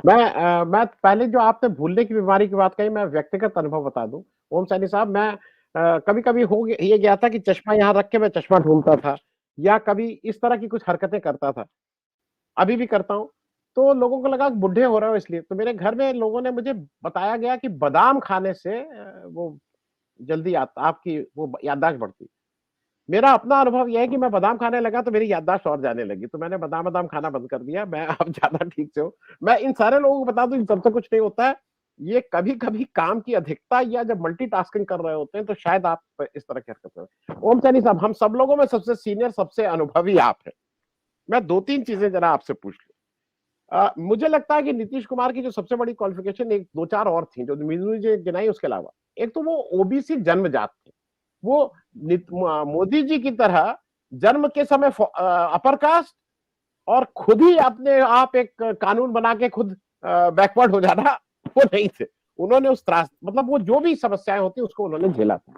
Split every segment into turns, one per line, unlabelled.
मैं पहले जो आपने भूलने की बीमारी की बात कही, मैं व्यक्तिगत अनुभव बता दूं। ओम सैनी साहब, मैं कभी कभी ये गया था कि चश्मा यहाँ रख के मैं चश्मा ढूंढता था, या कभी इस तरह की कुछ हरकतें करता था, अभी भी करता हूँ। तो लोगों को लगा कि बुढ़े हो रहे हो इसलिए, तो मेरे घर में लोगों ने मुझे बताया गया कि बादाम खाने से वो जल्दी आपकी वो याददाश्त बढ़ती। मेरा अपना अनुभव यह है कि मैं बादाम खाने लगा तो मेरी याददाश्त और जाने लगी, तो मैंने बादाम बादाम खाना बंद कर दिया। मैं अब ज्यादा ठीक से हूँ। मैं इन सारे लोगों को बता दूं, इन सबसे कुछ नहीं होता है। ये कभी कभी काम की अधिकता या जब मल्टीटास्किंग कर रहे होते हैं तो शायद आप इस तरह की हरकत करें। ओम सैनी साहब, हम सब लोगों में सबसे सीनियर, सबसे अनुभवी आप हैं। मैं दो तीन चीजें जरा आपसे पूछ लूं। मुझे लगता है कि नीतीश कुमार की जो सबसे बड़ी क्वालिफिकेशन, एक दो चार और थी जो मीनू जी गिनाई, उसके अलावा एक तो वो ओबीसी जन्मजात थे। वो मोदी जी की तरह जन्म के समय अपर कास्ट और खुद ही अपने आप एक कानून बना के खुद बैकवर्ड हो जाना, वो नहीं थे। उन्होंने उस त्रास, मतलब वो जो भी समस्याएं होती उसको उन्होंने झेला था।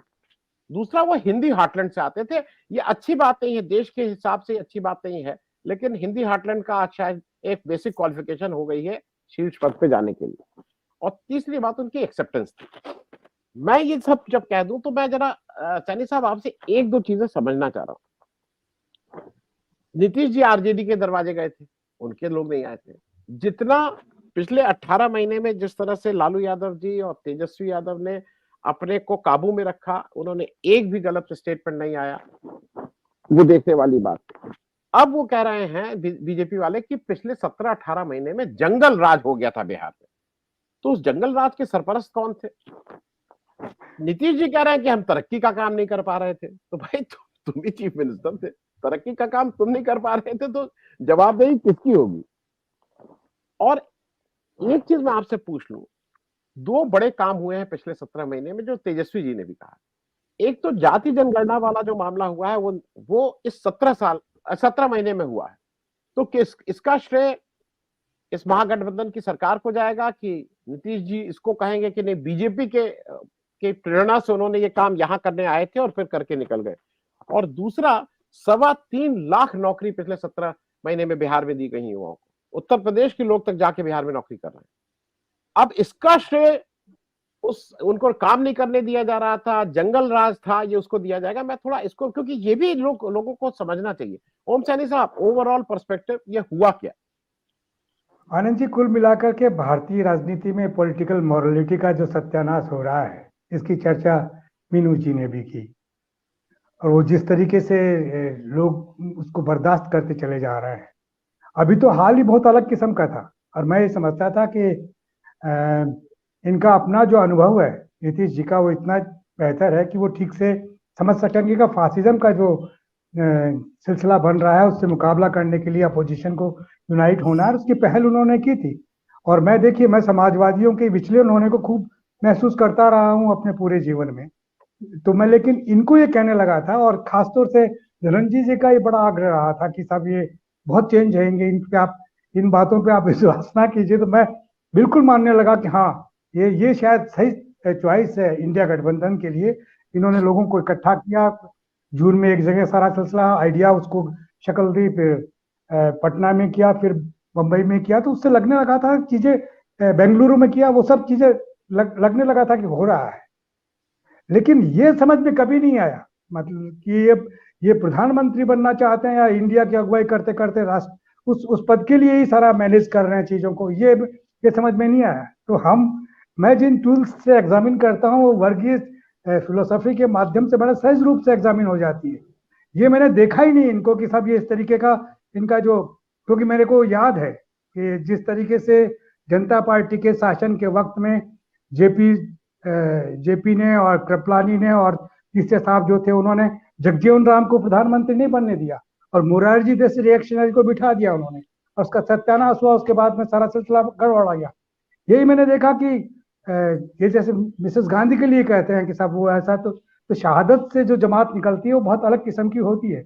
दूसरा, वो हिंदी हार्टलैंड से आते थे। ये अच्छी बात नहीं है, देश के हिसाब से अच्छी बात नहीं है, लेकिन हिंदी हार्टलैंड का शायद एक बेसिक क्वालिफिकेशन हो गई है शीर्ष पद पे जाने के लिए। और तीसरी बात, उनकी एक्सेप्टेंस थी। मैं ये सब जब कह दूं तो मैं जरा सैनी साहब आपसे एक दो चीजें समझना चाह रहा हूं। नीतीश जी आरजेडी के दरवाजे गए थे, उनके लोग नहीं आए थे। जितना पिछले 18 महीने में जिस तरह से लालू यादव जी और तेजस्वी यादव ने अपने को काबू में रखा, उन्होंने एक भी गलत स्टेटमेंट नहीं आया, वो देखने वाली बात। अब वो कह रहे हैं बीजेपी वाले कि पिछले 17-18 महीने में जंगल राज हो गया था बिहार में। तो उस जंगल राज के सरपरस्त कौन थे? नीतीश जी कह रहे हैं कि हम तरक्की का काम नहीं कर पा रहे थे। तो भाई तुम भी चीफ मिनिस्टर थे, तरक्की का काम तुम नहीं कर पा रहे थे, तो जवाबदेही किसकी होगी? और एक चीज मैं आपसे पूछ लूं, दो बड़े काम हुए हैं पिछले 17 महीने में जो तेजस्वी जी ने भी कहा। एक तो जाति जनगणना वाला जो मामला हुआ है, वो इस 17 महीने में हुआ है। तो किस इसका श्रेय इस महागठबंधन की सरकार को जाएगा, कि नीतीश जी इसको कहेंगे कि नहीं, बीजेपी के प्रेरणा से उन्होंने ये काम यहां करने आए थे और फिर करके निकल गए? और दूसरा, 3.25 लाख नौकरी पिछले 17 महीने में बिहार में दी गई युवाओं को। उत्तर प्रदेश के लोग तक जाके बिहार में नौकरी कर रहे हैं। अब इसका श्रेय उस उनको काम नहीं करने दिया जा रहा था, जंगल राज था, ये उसको दिया जाएगा? मैं थोड़ा इसको, क्योंकि ये भी लोगों को समझना चाहिए। ओम सैनी साहब, ओवरऑल पर्सपेक्टिव, ये हुआ क्या?
आनंद जी, कुल मिलाकर के भारतीय राजनीति में पॉलिटिकल मॉरलिटी का जो सत्यानाश हो रहा है, इसकी चर्चा मीनू जी ने भी की। और वो जिस तरीके से लोग उसको बर्दाश्त करते चले जा रहे हैं। अभी तो हाल ही बहुत अलग किस्म का था, और मैं ये समझता था कि इनका अपना जो अनुभव है नीतीश जी का, वो इतना बेहतर है कि वो ठीक से समझ सकेंगे कि फासिज्म का जो सिलसिला बन रहा है उससे मुकाबला करने के लिए अपोजिशन को यूनाइट होना है। उसकी पहल उन्होंने की थी। और मैं, देखिए, मैं समाजवादियों के विचलन होने को खूब महसूस करता रहा हूं अपने पूरे जीवन में। तो मैं लेकिन इनको ये कहने लगा था, और खासतौर से धनंजय जी का ये बड़ा आग्रह रहा था कि साहब ये बहुत चेंज होंगे, इन पे आप, इन बातों पे आप विश्वास ना कीजिए। तो मैं बिल्कुल मानने लगा कि हाँ, ये शायद सही चॉइस है इंडिया गठबंधन के लिए। इन्होंने लोगों को इकट्ठा किया, जून में एक जगह सारा सिलसिला आइडिया उसको शक्ल दी, फिर पटना में किया, फिर बंबई में किया। तो उससे लगने लगा था चीजें, बेंगलुरु में किया, वो सब चीजें लगने लगा था कि हो रहा है। लेकिन ये समझ में कभी नहीं आया, मतलब कि ये प्रधानमंत्री बनना चाहते हैं या इंडिया की अगुवाई करते करते राष्ट्र उस पद के लिए ही सारा मैनेज कर रहे हैं चीजों को, ये समझ में नहीं आया। तो मैं जिन टूल्स से एग्जामिन करता हूँ वो वर्गीय फिलोसफी के माध्यम से बड़ा सहज रूप से एग्जामिन हो जाती है। ये मैंने देखा ही नहीं इनको कि सब ये इस तरीके का इनका जो, क्योंकि मेरे को याद है कि जिस तरीके से जनता पार्टी के शासन के वक्त में जेपी जेपी ने और कृपलानी ने और तीसरे साहब जो थे, उन्होंने जगजीवन राम को प्रधानमंत्री नहीं बनने दिया और मुरारजी जैसे रिएक्शनरी को बिठा दिया उन्होंने, और उसका सत्यानाश हुआ। उसके बाद में सारा सिलसिला गड़बड़ा गया। यही मैंने देखा कि ये जैसे मिसेस गांधी के लिए कहते हैं कि साहब वो ऐसा, तो शहादत से जो जमात निकलती है वो बहुत अलग किस्म की होती है।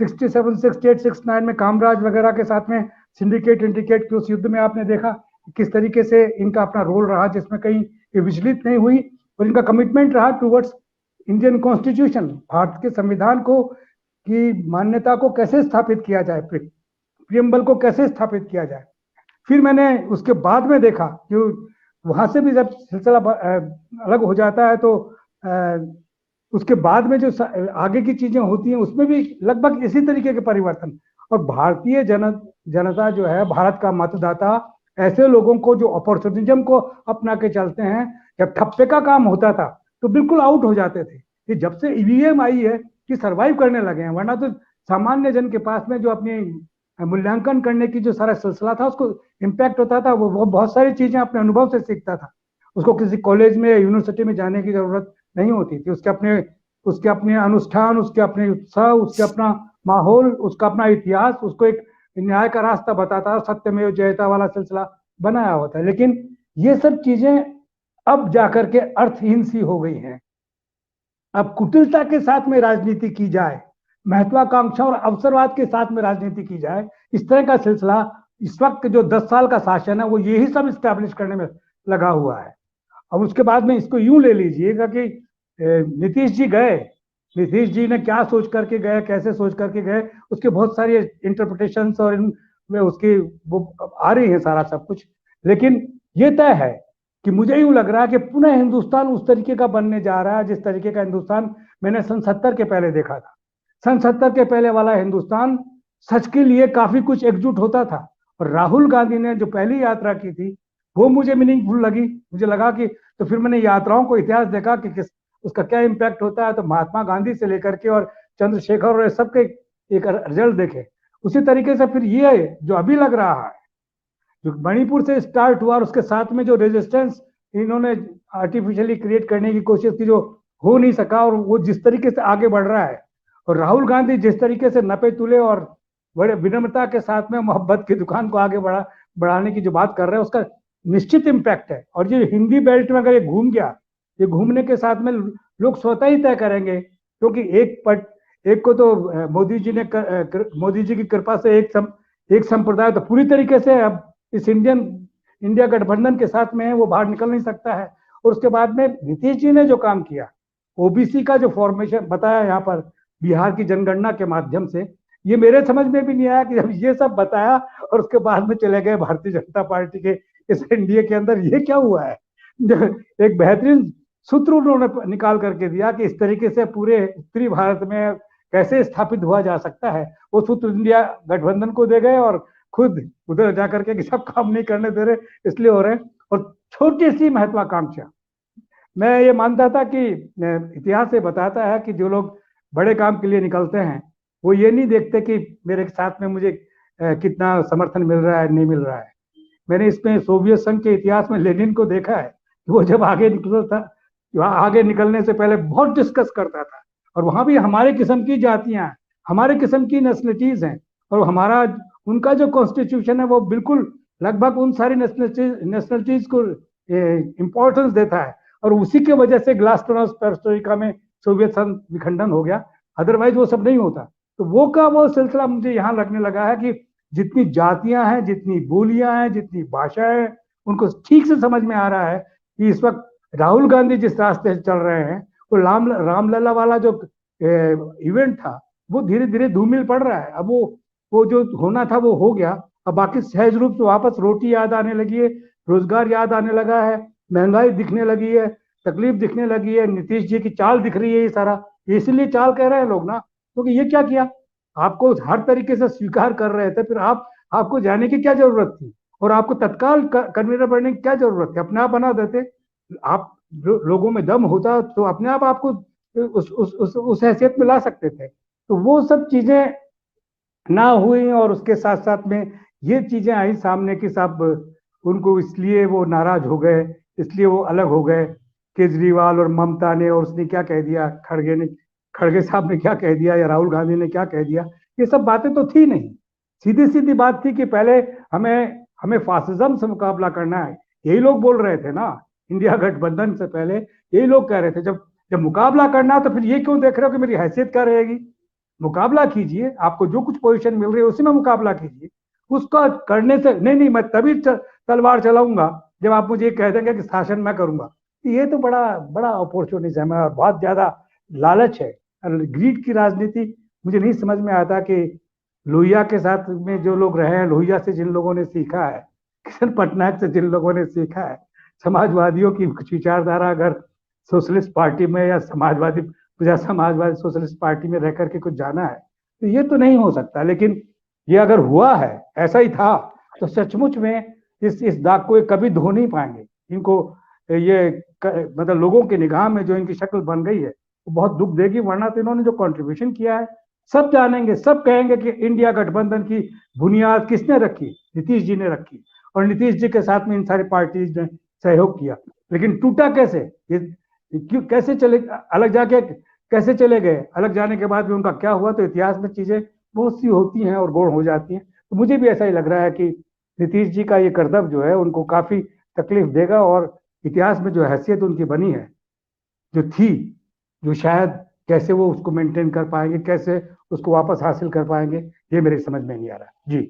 67, 68, 69 में कामराज वगैरह के साथ में सिंडिकेट इंडिकेट के उस युद्ध में आपने देखा किस तरीके से इनका अपना रोल रहा, जिसमें कहीं ये विचलित नहीं हुई, और इनका कमिटमेंट रहा टूवर्ड्स इंडियन कॉन्स्टिट्यूशन, भारत के संविधान को की मान्यता को कैसे स्थापित किया जाए, प्रियम्बल को कैसे स्थापित किया जाए। फिर मैंने उसके बाद में देखा कि वहां से भी जब सिलसिला अलग हो जाता है तो उसके बाद में जो आगे की चीजें होती हैं उसमें भी लगभग इसी तरीके के परिवर्तन। और भारतीय जनता जो है, भारत का मतदाता, ऐसे लोगों को जो अपॉर्चुनिज्म को अपना के चलते हैं, जब ठप्पे का काम होता था तो बिल्कुल आउट हो जाते थे। कि जब से ईवीएम आई है कि सरवाइव करने लगे हैं, वरना तो सामान्य जन के पास में जो अपनी मूल्यांकन करने की जो सारा सिलसिला था उसको इम्पैक्ट होता था, वो बहुत सारी चीजें अपने अनुभव से सीखता था। उसको किसी कॉलेज में यूनिवर्सिटी में जाने की जरूरत नहीं होती थी। उसके अपने अनुष्ठान, उसके अपने उत्साह, उसके अपना माहौल, उसका अपना इतिहास उसको एक न्याय का रास्ता बताता है, सत्यमेव जयता वाला सिलसिला बनाया होता है। लेकिन ये सब चीजें अब जाकर के अर्थहीन सी हो गई हैं। अब कुटिलता के साथ में राजनीति की जाए, महत्वाकांक्षा और अवसरवाद के साथ में राजनीति की जाए, इस तरह का सिलसिला इस वक्त जो 10 साल का शासन है वो यही सब स्टैब्लिश करने में लगा हुआ है। अब उसके बाद में इसको यूं ले लीजिएगा कि नीतीश जी गए, नीतीश जी ने क्या सोच करके गए, कैसे सोच करके गए, उसके बहुत सारी इंटरप्रिटेशंस और उसकी वो आ रही है सारा सब कुछ। लेकिन ये तय है कि मुझे यूं लग रहा है कि पुनः हिंदुस्तान उस तरीके का बनने जा रहा है जिस तरीके का हिंदुस्तान मैंने सन 70 के पहले देखा था। सन 70 के पहले वाला हिंदुस्तान सच के लिए काफी कुछ एकजुट होता था। और राहुल गांधी ने जो पहली यात्रा की थी वो मुझे मीनिंगफुल लगी। मुझे लगा कि तो फिर मैंने यात्राओं को इतिहास देखा कि किस उसका क्या इम्पैक्ट होता है। तो महात्मा गांधी से लेकर के और चंद्रशेखर और सबके एक रिजल्ट देखे। उसी तरीके से फिर ये जो अभी लग रहा है, जो मणिपुर से स्टार्ट हुआ और उसके साथ में जो रेजिस्टेंस इन्होंने आर्टिफिशियली क्रिएट करने की कोशिश की, जो हो नहीं सका, और वो जिस तरीके से आगे बढ़ रहा है, और राहुल गांधी जिस तरीके से नपे तुले और बड़े विनम्रता के साथ में मोहब्बत की दुकान को आगे बढ़ाने की जो बात कर रहे हैं उसका निश्चित इम्पैक्ट है। और ये हिंदी बेल्ट में अगर ये घूम गया, ये घूमने के साथ में लोग स्वतः ही तय करेंगे। क्योंकि एक को तो मोदी जी की कृपा से एक संप्रदाय तो पूरी तरीके से अब इस इंडिया गठबंधन के साथ में है, वो बाहर निकल नहीं सकता है। और उसके बाद में नीतीश जी ने जो काम किया, ओबीसी का जो फॉर्मेशन बताया यहाँ पर बिहार की जनगणना के माध्यम से, ये मेरे समझ में भी नहीं आया कि जब ये सब बताया और उसके बाद में चले गए भारतीय जनता पार्टी के इस एनडीए के अंदर, ये क्या हुआ है। एक बेहतरीन सूत्र उन्होंने निकाल करके दिया कि इस तरीके से पूरे उत्तरी भारत में कैसे स्थापित हुआ जा सकता है। वो सूत्र इंडिया गठबंधन को दे गए और खुद उधर जाकर के कि सब काम नहीं करने दे रहे इसलिए हो रहे हैं। और छोटी सी महत्वाकांक्षा, मैं ये मानता था कि इतिहास ये बताता है कि जो लोग बड़े काम के लिए निकलते हैं वो ये नहीं देखते कि मेरे साथ में मुझे कितना समर्थन मिल रहा है नहीं मिल रहा है। मैंने इसमें सोवियत संघ के इतिहास में लेनिन को देखा है कि वो जब आगे निकलता था, आगे निकलने से पहले बहुत डिस्कस करता था। और वहां भी हमारे किस्म की जातियां, हमारे किस्म की नेशनलिटीज हैं, और हमारा उनका जो कॉन्स्टिट्यूशन है वो बिल्कुल लगभग उन सारी नेशनलिटीज को इंपॉर्टेंस देता है। और उसी की वजह से ग्लासनोस्ट पेरेस्ट्रोइका में सोवियत संघ विखंडन हो गया, अदरवाइज वो सब नहीं होता। तो वो सिलसिला मुझे यहाँ लगने लगा है कि जितनी जातियां हैं, जितनी बोलियां हैं, जितनी भाषाएं हैं, उनको ठीक से समझ में आ रहा है कि इस वक्त राहुल गांधी जिस रास्ते से चल रहे हैं, वो रामलला वाला जो इवेंट था वो धीरे धीरे धूमिल पड़ रहा है। अब वो जो होना था वो हो गया। अब बाकी सहज रूप से वापस रोटी याद आने लगी है, रोजगार याद आने लगा है, महंगाई दिखने लगी है, तकलीफ दिखने लगी है, नीतीश जी की चाल दिख रही है। ये सारा इसलिए चाल कह रहे हैं लोग ना, क्योंकि ये क्या किया, आपको हर तरीके से स्वीकार कर रहे थे, फिर आपको जाने की क्या जरूरत थी, और आपको तत्काल कन्वीनर बनने की क्या जरूरत थी, अपने आप बना देते। आप लोगों में दम होता तो अपने आप आपको उस हैसियत में ला सकते थे। तो वो सब चीजें ना हुई, और उसके साथ साथ में ये चीजें आई सामने कि सब उनको इसलिए वो नाराज हो गए, इसलिए वो अलग हो गए। केजरीवाल और ममता ने, और उसने क्या कह दिया, खड़गे साहब ने क्या कह दिया, या राहुल गांधी ने क्या कह दिया, ये सब बातें तो थी नहीं। सीधी सीधी बात थी कि पहले हमें फासिज्म से मुकाबला करना है। यही लोग बोल रहे थे ना, इंडिया गठबंधन से पहले यही लोग कह रहे थे। जब मुकाबला करना है तो फिर ये क्यों देख रहे हो कि मेरी हैसियत क्या रहेगी। मुकाबला कीजिए, आपको जो कुछ पोजीशन मिल रही है उसी में मुकाबला कीजिए। उसका करने से नहीं मैं तभी तलवार चलाऊंगा जब आप मुझे कह देंगे कि शासन मैं करूंगा। ये तो बड़ा बड़ा अपॉर्चुनिज्म है और बहुत ज्यादा लालच है, ग्रीड की राजनीति। मुझे नहीं समझ में आता कि लोहिया के साथ में जो लोग रहे हैं, लोहिया से जिन लोगों ने सीखा है किशन पटनायक से जिन लोगों ने सीखा है, समाजवादियों की कुछ विचारधारा अगर सोशलिस्ट पार्टी में या समाजवादी प्रजा समाजवादी सोशलिस्ट पार्टी में रह करके कुछ जाना है तो ये तो नहीं हो सकता। लेकिन ये अगर हुआ है, ऐसा ही था, तो सचमुच में इस दाग को ये कभी धो नहीं पाएंगे। इनको ये मतलब लोगों की निगाह में जो इनकी शक्ल बन गई है वो बहुत दुख देगी, वरना तो इन्होंने जो कंट्रीब्यूशन किया है सब जानेंगे, सब कहेंगे कि इंडिया गठबंधन की बुनियाद किसने रखी, नीतीश जी ने रखी, और नीतीश जी के साथ में इन सारी पार्टीज ने सहयोग किया। लेकिन टूटा कैसे, ये क्यों, कैसे चले अलग, जाके कैसे चले गए, अलग जाने के बाद भी उनका क्या हुआ, तो इतिहास में चीजें बहुत सी होती हैं और गौण हो जाती हैं। तो मुझे भी ऐसा ही लग रहा है कि नीतीश जी का ये करतब जो है उनको काफी तकलीफ देगा, और इतिहास में जो हैसियत उनकी बनी है, जो थी, जो शायद कैसे वो उसको मेंटेन कर पाएंगे, कैसे उसको वापस हासिल कर पाएंगे, ये मेरे समझ में नहीं आ रहा। जी।